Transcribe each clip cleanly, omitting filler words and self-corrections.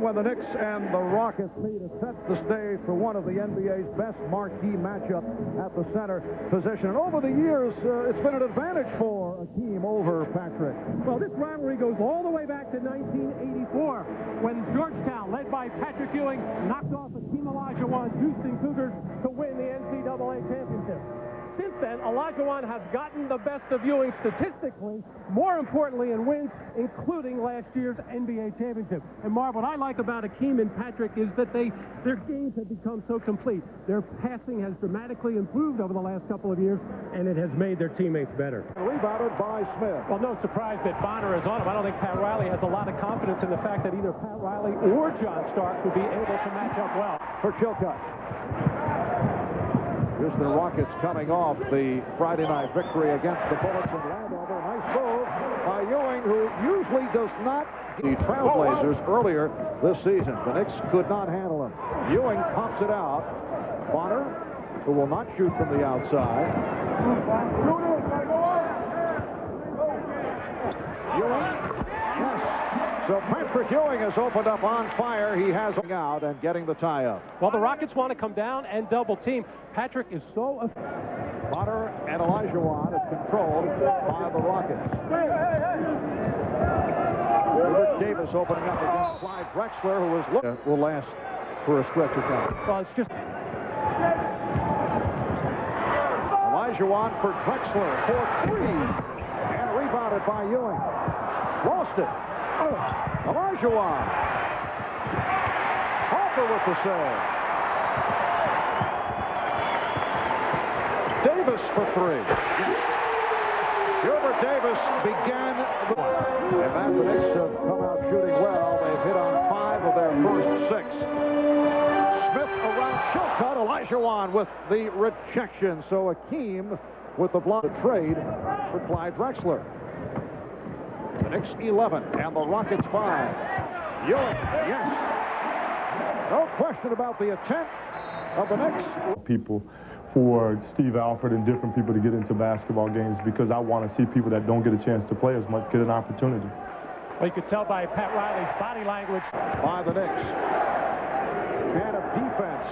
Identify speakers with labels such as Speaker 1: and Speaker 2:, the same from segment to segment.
Speaker 1: when the Knicks and the Rockets meet. It sets the stage for one of the NBA's best marquee matchups at the center position. And over the years, it's been an advantage for Hakeem over Patrick.
Speaker 2: Well, this rivalry goes all the way back to 1984 when Georgetown, led by Patrick Ewing, knocked off Hakeem Olajuwon's Houston Cougars to win the NCAA championship. Since then, Olajuwon has gotten the best of Ewing statistically, more importantly in wins, including last year's NBA championship. And Marv, what I like about Hakeem and Patrick is that their games have become so complete. Their passing has dramatically improved over the last couple of years, and it has made their teammates better.
Speaker 1: Rebounded by Smith.
Speaker 2: Well, no surprise that Bonner is on him. I don't think Pat Riley has a lot of confidence in the fact that either Pat Riley or John Starks would be able to match up well.
Speaker 1: For Chilcutt. Houston Rockets coming off the Friday night victory against the Bullets in Landover. Nice move by Ewing, who usually does not. The Trailblazers earlier this season. The Knicks could not handle him. Ewing pops it out. Bonner, who will not shoot from the outside. Ewing. Yes. So Patrick Ewing has opened up on fire. He has out and getting the tie-up.
Speaker 2: Well, the Rockets want to come down and double team. Patrick is so...
Speaker 1: Bonner and Olajuwon is controlled by the Rockets. Hubert Davis opening up against Clyde Drexler, who is will last for a stretch of time.
Speaker 2: Well, it's just...
Speaker 1: Olajuwon for Drexler for three. And rebounded by Ewing. Lost it. Olajuwon. Harper with the save. Davis for three. Gilbert Davis began the... And that the Knicks have come out shooting well. They've hit on 5 of their first 6. Smith around Chilcutt. Olajuwon with the rejection. So Hakeem with the block trade for Clyde Drexler. The Knicks 11 and the Rockets 5. Ewing, yes. No question about the attempt of the Knicks.
Speaker 3: People for Steve Alford and different people to get into basketball games because I want to see people that don't get a chance to play as much get an opportunity.
Speaker 2: Well, you could tell by Pat Riley's body language.
Speaker 1: By the Knicks. Man of defense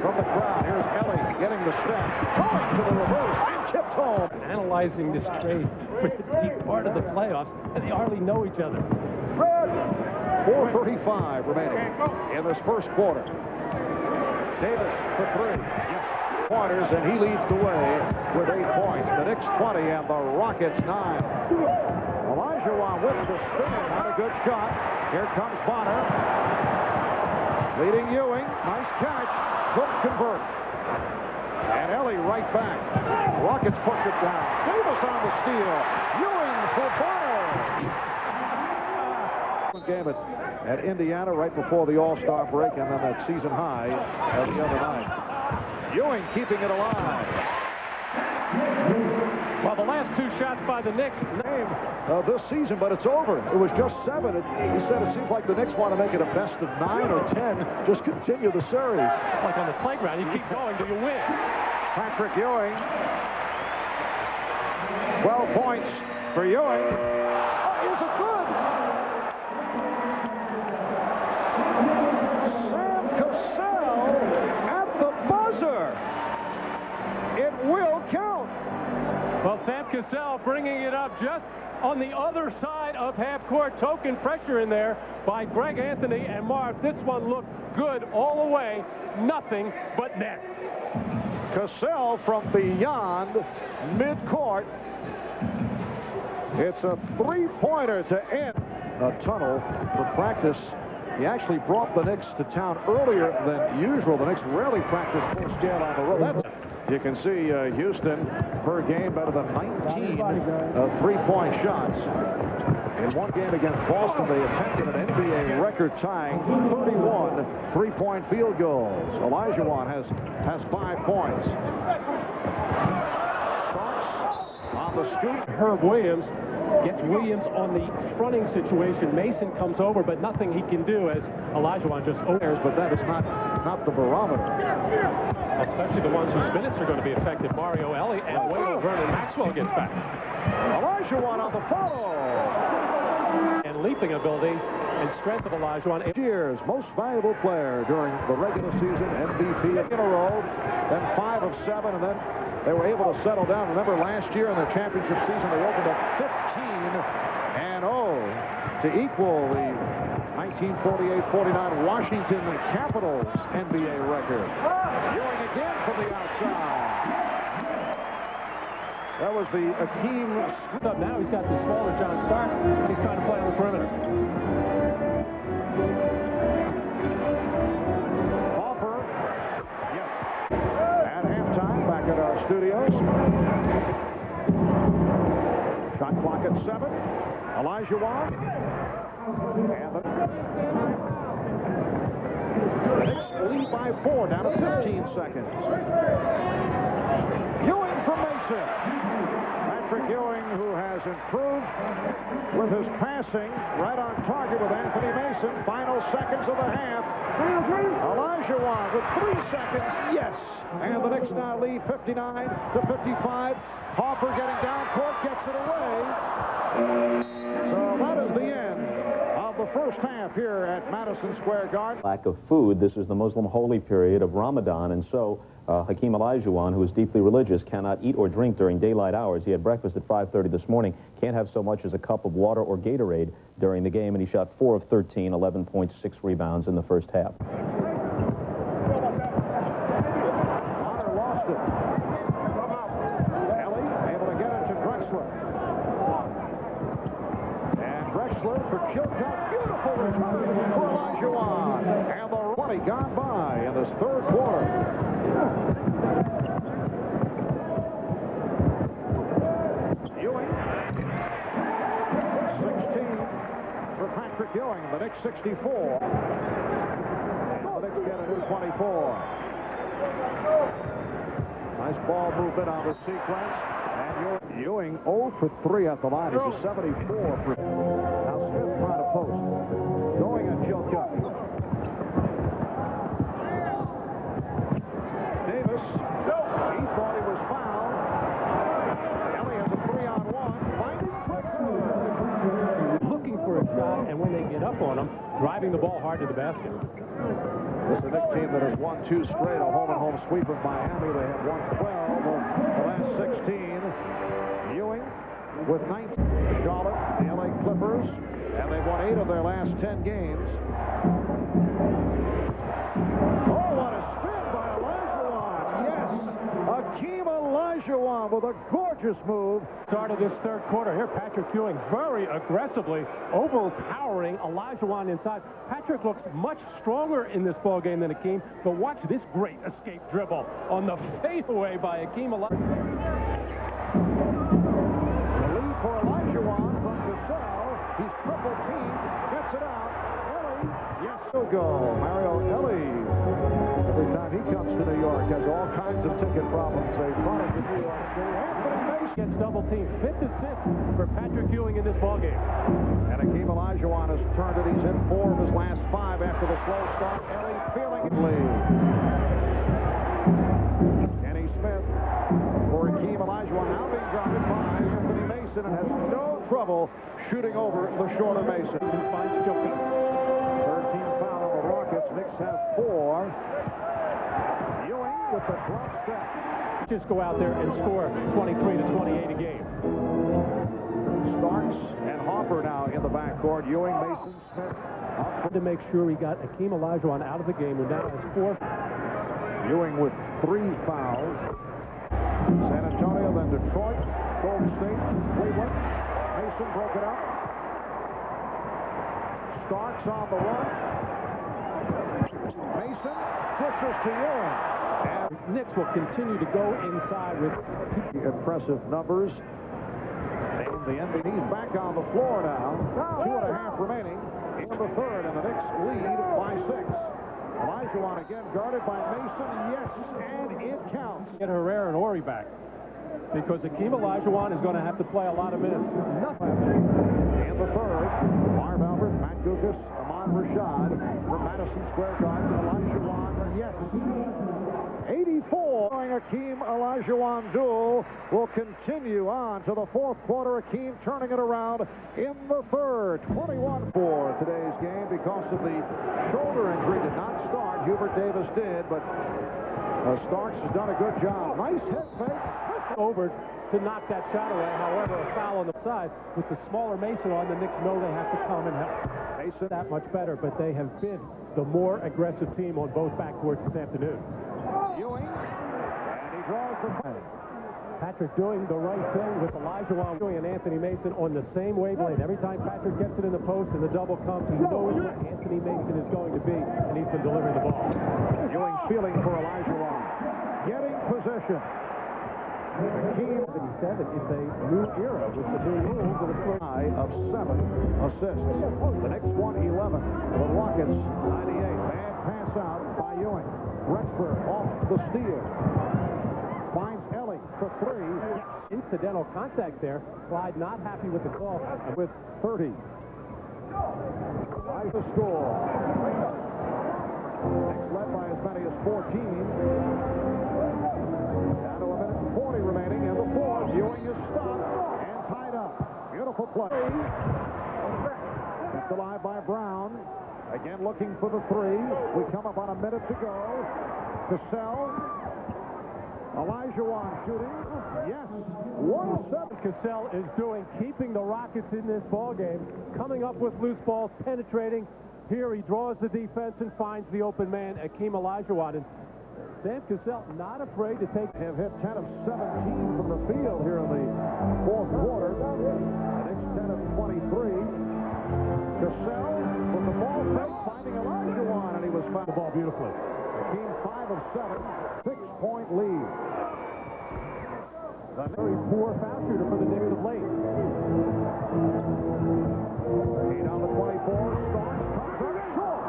Speaker 1: from the crowd. Here's Ellie getting the step. Going to the reverse and tipped home.
Speaker 2: Analyzing this trade for the deep part of the playoffs, and they hardly know each other.
Speaker 1: 4:35 remaining in this first quarter. Davis for three. Yes. Pointers, and he leads the way with 8 points. The Knicks 20 and the Rockets 9. Olajuwon with the spin. Not a good shot. Here comes Bonner. Leading Ewing. Nice catch. Couldn't convert. And Ellie right back. Rockets push it down. Davis on the steal. Ewing for Bonner. Game at Indiana right before the All-Star break, and then that season high the other night. Ewing keeping it alive.
Speaker 2: Well, the last 2 shots by the Knicks.
Speaker 1: Game this season, but it's over. It was just 7. He said it seems like the Knicks want to make it a best of 9 or 10. Just continue the series.
Speaker 2: Like on the playground, you keep going till you win.
Speaker 1: Patrick Ewing. 12 points for Ewing. Is it good? Sam Cassell at the buzzer. It will count.
Speaker 2: Well, Sam Cassell bringing it up just on the other side of half court. Token pressure in there by Greg Anthony and Marv. This one looked good all the way. Nothing but net.
Speaker 1: Cassell from beyond midcourt. It's a 3-pointer to end. A tunnel for practice. He actually brought the Knicks to town earlier than usual. The Knicks rarely practice full scale on the road. You can see Houston per game better than 19 3-point shots. In one game against Boston, they attempted an NBA record-tying 31 3-point field goals. Olajuwon has 5 points. Starks on the scoop.
Speaker 2: Herb Williams gets Williams on the fronting situation. Mason comes over, but nothing he can do as Olajuwon just opens.
Speaker 1: But that is not the barometer.
Speaker 2: Especially the ones whose minutes are going to be affected. Mario Ellie and Wendell Vernon Maxwell gets back.
Speaker 1: Olajuwon on the follow.
Speaker 2: And leaping ability and strength of Olajuwon.
Speaker 1: Year's most valuable player during the regular season, MVP in a row, then 5 of 7, and then they were able to settle down. Remember last year in the championship season, they opened up 15-0 to equal the 1948-49 Washington Capitals NBA record. Ewing again from the outside. That was the Hakeem.
Speaker 2: Now he's got the smaller John Starks. He's trying to play on the perimeter.
Speaker 1: Hoffer. Yes. At halftime, back at our studios. Shot clock at 7. Olajuwon. And the Knicks lead by 4, down to 15 seconds. Ewing from Mason. Patrick Ewing, who has improved with his passing, right on target with Anthony Mason. Final seconds of the half. Olajuwon with 3 seconds. Yes. And the Knicks now lead 59-55. Hoffer getting down court, gets it away. So that is the end of the first half here at Madison Square Garden.
Speaker 4: Lack of food. This is the Muslim holy period of Ramadan, and so Hakeem Olajuwon, who is deeply religious, cannot eat or drink during daylight hours. He had breakfast at 5:30 this morning. Can't have so much as a cup of water or Gatorade during the game, and he shot 4 of 13, 11.6 rebounds in the first half.
Speaker 1: Connor lost it. Ellie able to get it to Drexler. And Drexler for Chilcott. Beautiful return for Olajuwon. And the 20 gone by in this third quarter. Ewing. 16 for Patrick Ewing. The Knicks 64. And the Knicks get a new 24. Nice ball movement on the sequence. And Ewing 0 for 3 at the line. He's a 74 for. Now Smith trying to post. Going at Chilcott. Davis. He thought he was fouled. Ellie has a 3-on-1. Finding Drexler.
Speaker 2: Looking for a shot, and when they get up on him, driving the ball hard to the basket.
Speaker 1: This is a Knicks team that has won 2 straight, a home-and-home sweep of Miami. They have won 12 of the last 16. Ewing with 19. Charlotte, the LA Clippers, and they've won 8 of their last 10 games. Oh, what a spin by Olajuwon. Yes, Hakeem Olajuwon with a gorgeous move.
Speaker 2: Start of this third quarter. Here, Patrick Ewing very aggressively overpowering Olajuwon inside. Patrick looks much stronger in this ball game than Hakeem, but watch this great escape dribble on the fadeaway by Hakeem Olajuwon.
Speaker 1: The lead for Olajuwon from Gasol. He's triple teamed, gets it out. Ellie, yes, he'll go. Mario Ellie, every time he comes to New York, has all kinds of ticket problems. A product of New York City. Anthony Mason
Speaker 2: Gets double teamed. 5th assist for Patrick Ewing in this ball game.
Speaker 1: And Hakeem Olajuwon has turned it. He's in 4 of his last 5 after the slow start. Ellie feeling it. Kenny Smith for Hakeem Olajuwon, now being guarded by Anthony Mason, and has no trouble shooting over the shorter Mason.
Speaker 2: Finds Chilcott.
Speaker 1: 13 foul on the Rockets. Knicks have 4. Ewing with the drop step.
Speaker 2: Just go out there and score 23 to 28 a game.
Speaker 1: Starks and Hoffer now in the backcourt. Ewing, Mason, Smith up
Speaker 2: To make sure he got Hakeem Olajuwon out of the game, who now has 4.
Speaker 1: Ewing with 3 fouls. San Antonio, then Detroit, Golden State, Cleveland. Mason broke it up. Starks on the run. Mason pushes to Ewing. And
Speaker 2: Knicks will continue to go inside with
Speaker 1: impressive numbers. And the NBA is back on the floor now. 2.5 remaining in the third, and the Knicks lead by 6. Olajuwon again guarded by Mason. Yes, and it counts.
Speaker 2: get Herrera and Ori back, because Hakeem Olajuwon is going to have to play a lot of minutes.
Speaker 1: Nothing. In the third, Marv Albert, Matt Gukas, Amon Ahmad Rashad from Madison Square Garden. Olajuwon, yes. 84. Hakeem Olajuwon duel will continue on to the fourth quarter. Hakeem turning it around in the third. 21 for today's game because of the shoulder injury. Did not start. Hubert Davis did, but Starks has done a good job. Nice hit fake.
Speaker 2: Over to knock that shot away. However, a foul on the side. With the smaller Mason on, the Knicks know they have to come and help. Mason that much better, but they have been the more aggressive team on both backcourts this afternoon.
Speaker 1: Ewing, and he draws the play.
Speaker 2: Patrick doing the right thing with Olajuwon and Anthony Mason on the same wavelength. Every time Patrick gets it in the post and the double comes, he knows where Anthony Mason is going to be, and he's been delivering the ball.
Speaker 1: Ewing feeling for Olajuwon. Getting possession. Hakeem
Speaker 2: 77 is a new era with the new rules of the
Speaker 1: high of 7 assists. The next one, 11. The Rockets, 98. Bad pass out by Ewing. Rexford off the steal. Finds Ellie for 3.
Speaker 2: Incidental contact there. Clyde not happy with the call.
Speaker 1: With 30. By the score. Knicks led by as many as 14. Down to a minute and 40 remaining in the fourth. Ewing is stopped and tied up. Beautiful play. Kept alive by Brown. Again looking for the 3. We come up on a minute to go. Cassell. Olajuwon shooting. Yes. 1-7.
Speaker 2: Cassell is doing, keeping the Rockets in this ball game, coming up with loose balls, penetrating. Here he draws the defense and finds the open man, Hakeem Olajuwon. And Sam Cassell not afraid to take.
Speaker 1: Have hit 10 of 17 from the field here in the fourth quarter. The Knicks 10 of 23. Cassell with the ball fake, finding Olajuwon, and he was fouled.
Speaker 2: The ball beautifully.
Speaker 1: Hakeem 5 of 7, 6-point lead.
Speaker 2: A very poor foul shooter for the Knicks of late.
Speaker 1: 8 on the 24. Starks comes up short.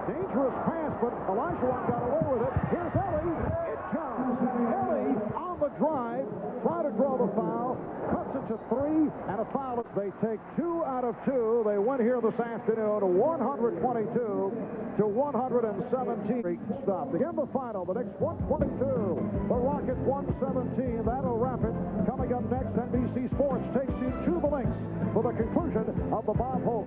Speaker 1: Dangerous pass, but Olajuwon got away with it. Here's Ellie. It comes. Ellie on the drive. Try to draw the foul. Cuts it to 3 and a foul. They take 2 out of 2. They win here this afternoon, 122 to 117. Stop. Again, the final. The Knicks 122. The Rockets 117. That'll wrap it. Coming up next, NBC Sports takes you to the links for the conclusion of the Bob Hope.